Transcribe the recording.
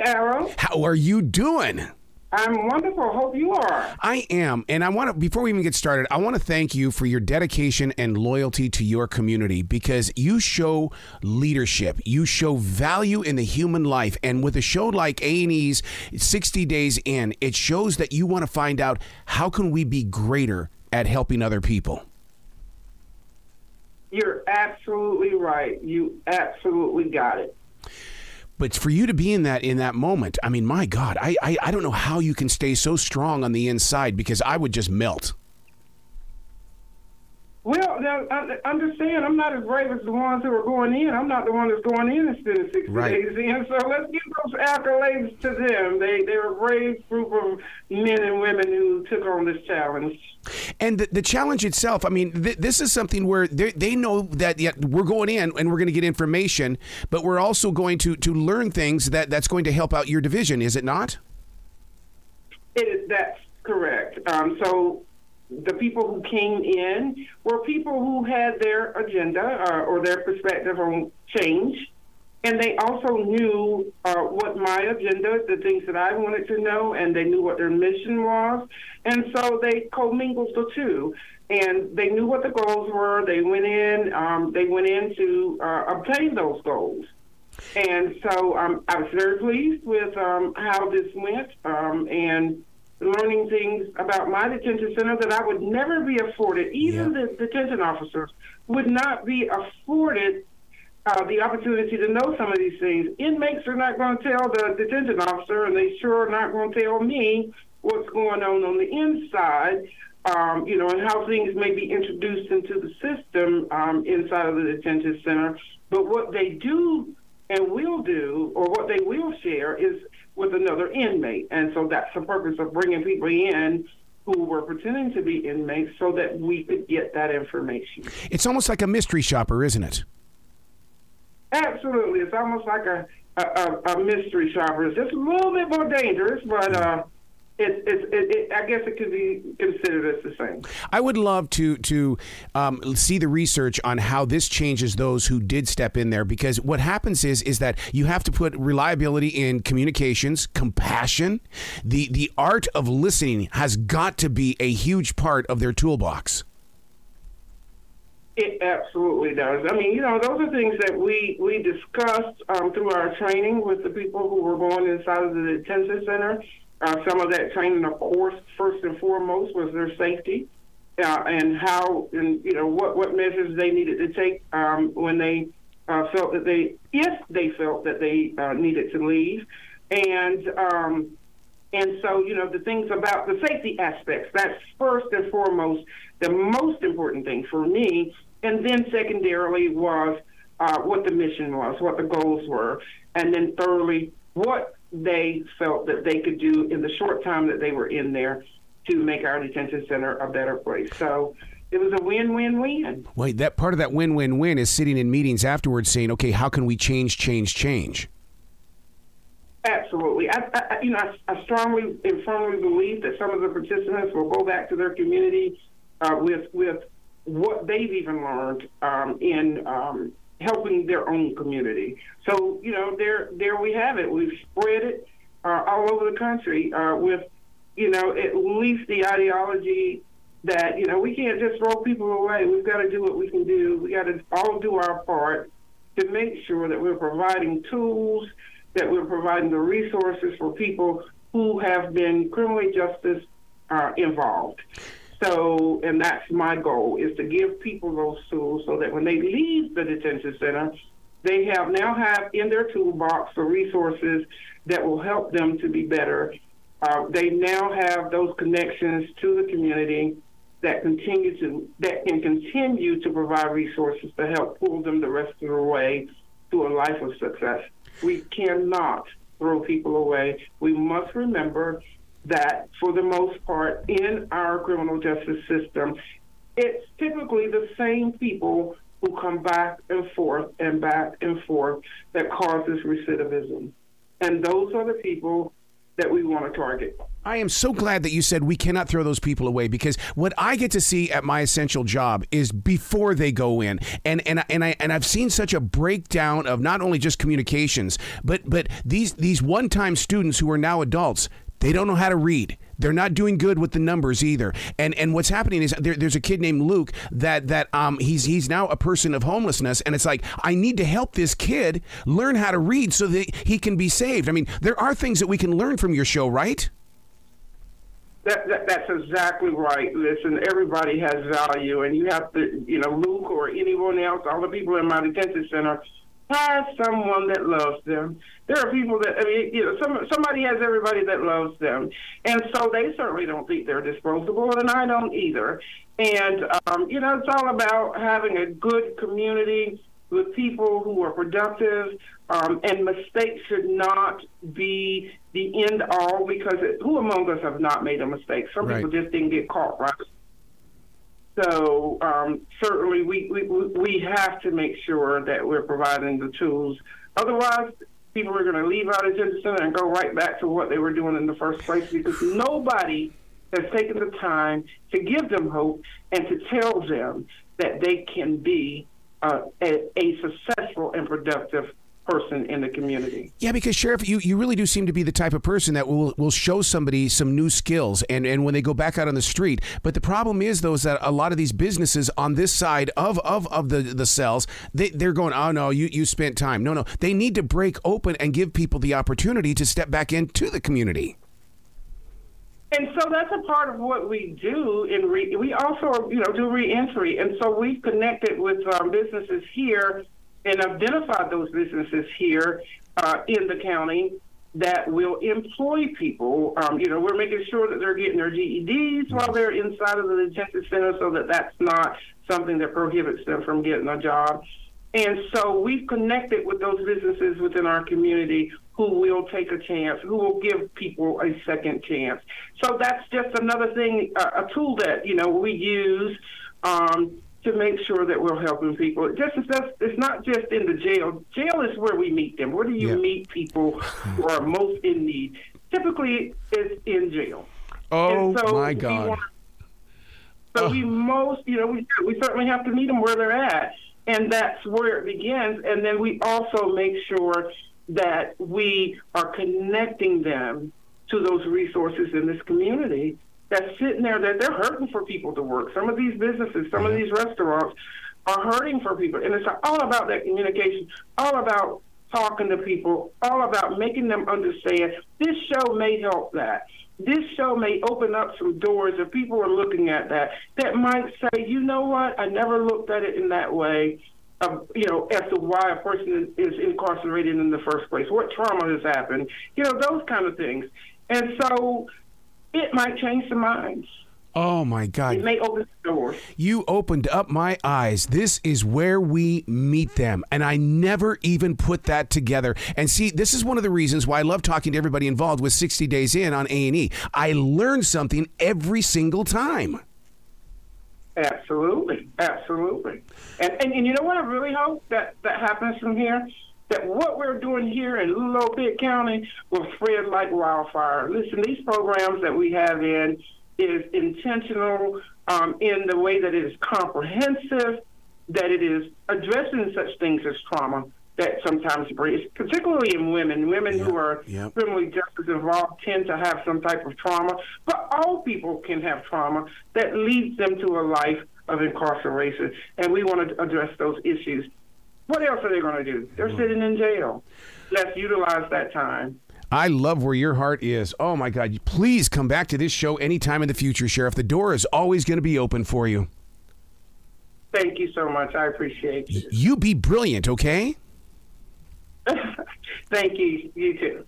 Harold. How are you doing? I'm wonderful. Hope you are. I am. And I want to, before we even get started, I want to thank you for your dedication and loyalty to your community, because you show leadership. You show value in the human life. And with a show like A&E's 60 Days In, it shows that you want to find out how can we be greater at helping other people. You're absolutely right. You absolutely got it. But for you to be in that moment, I mean, my God, I don't know how you can stay so strong on the inside, because I would just melt. Well, now, understand, I'm not as brave as the ones who are going in. I'm not the one that's going in and spending 60 days in. So let's give those accolades to them. They're a brave group of men and women who took on this challenge. And the challenge itself, I mean, this is something where they know that we're going in and we're going to get information, but we're also going to learn things that's going to help out your division, is it not? That's correct. So the people who came in were people who had their agenda or their perspective on change. And they also knew what my agenda, the things that I wanted to know, and they knew what their mission was. And so they commingled the two. And they knew what the goals were. They went in to obtain those goals. And so I was very pleased with how this went and learning things about my detention center that I would never be afforded. Even the detention officers would not be afforded the opportunity to know some of these things. Inmates are not going to tell the detention officer, and they sure are not going to tell me what's going on the inside, and how things may be introduced into the system inside of the detention center. But what they do and will do, or what they will share, is with another inmate. And so that's the purpose of bringing people in who were pretending to be inmates so that we could get that information. It's almost like a mystery shopper, isn't it? Absolutely. It's almost like a mystery shopper. It's just a little bit more dangerous, but I guess it could be considered as the same. I would love to see the research on how this changes those who did step in there, because what happens is that you have to put reliability in communications, compassion. The art of listening has got to be a huge part of their toolbox. It absolutely does. I mean, those are things that we discussed through our training with the people who were going inside of the detention center. Some of that training, of course, first and foremost, was their safety and how, and what measures they needed to take when they felt that if they felt that they needed to leave, and so the things about the safety aspects. That's first and foremost the most important thing for me, and then secondarily was what the mission was, what the goals were, and then thirdly what they felt that they could do in the short time that they were in there to make our detention center a better place. So it was a win-win-win. Wait, that part of that win-win-win is sitting in meetings afterwards saying, okay, how can we change? Absolutely. I strongly and firmly believe that some of the participants will go back to their community with what they've even learned in helping their own community. So, there we have it. We've spread it all over the country with, at least the ideology that, we can't just throw people away. We've got to do what we can do. We got to all do our part to make sure that we're providing tools, that we're providing the resources for people who have been criminally justice involved. So, and that's my goal, is to give people those tools so that when they leave the detention center, they now have in their toolbox the resources that will help them to be better. They now have those connections to the community that can continue to provide resources to help pull them the rest of the way to a life of success. We cannot throw people away. We must remember that for the most part in our criminal justice system, it's typically the same people who come back and forth that causes recidivism. And those are the people that we want to target. I am so glad that you said we cannot throw those people away, because what I get to see at my essential job is before they go in, and I've seen such a breakdown of not only just communications, but these one-time students who are now adults. They don't know how to read. They're not doing good with the numbers either. And what's happening is there's a kid named Luke that he's now a person of homelessness, and it's like, I need to help this kid learn how to read so that he can be saved. I mean, there are things that we can learn from your show, right? That's exactly right. Listen, everybody has value, and you have to, Luke or anyone else, all the people in my detention center, have someone that loves them. There are people that, somebody has everybody that loves them. And so they certainly don't think they're disposable, and I don't either. And, it's all about having a good community with people who are productive, and mistakes should not be the end all, because who among us have not made a mistake? Some people just didn't get caught, right? So certainly we have to make sure that we're providing the tools. Otherwise, people are going to leave out of detention center and go right back to what they were doing in the first place, because nobody has taken the time to give them hope and to tell them that they can be a successful and productive person in the community. Yeah, because Sheriff, you really do seem to be the type of person that will show somebody some new skills and when they go back out on the street. But the problem is, though, is that a lot of these businesses on this side of the cells, they're going, oh, no, you spent time. No, they need to break open and give people the opportunity to step back into the community. And so that's a part of what we do. We also, do reentry. And so we've connected with businesses here and identified those businesses here in the county that will employ people. We're making sure that they're getting their GEDs while they're inside of the detention center, so that that's not something that prohibits them from getting a job. And so we've connected with those businesses within our community who will take a chance, who will give people a second chance. So that's just another thing, a tool that, we use to make sure that we're helping people. It's not just in the jail. Jail is where we meet them. Where do you meet people who are most in need? Typically, it's in jail. Oh, my God. We certainly have to meet them where they're at. And that's where it begins. And then we also make sure that we are connecting them to those resources in this community that's sitting there, that they're hurting for people to work. Some of these businesses, some of these restaurants are hurting for people. And it's all about that communication, all about talking to people, all about making them understand this show may help that. This show may open up some doors if people are looking at that might say, you know what, I never looked at it in that way, as to why a person is incarcerated in the first place, what trauma has happened, those kind of things. And so it might change the minds. Oh, my God. It may open the doors. You opened up my eyes. This is where we meet them. And I never even put that together. And see, this is one of the reasons why I love talking to everybody involved with 60 Days In on A&E. I learn something every single time. Absolutely. Absolutely. And you know what? I really hope that happens from here, that what we're doing here in Little Pitt County will spread like wildfire. Listen, these programs that we have is intentional in the way that it is comprehensive, that it is addressing such things as trauma that sometimes breeds, particularly in women who are criminally justice involved tend to have some type of trauma, but all people can have trauma that leads them to a life of incarceration, and we want to address those issues. What else are they going to do? They're sitting in jail. Let's utilize that time. I love where your heart is. Oh, my God. Please come back to this show anytime in the future, Sheriff. The door is always going to be open for you. Thank you so much. I appreciate it. You be brilliant, okay? Thank you. You too.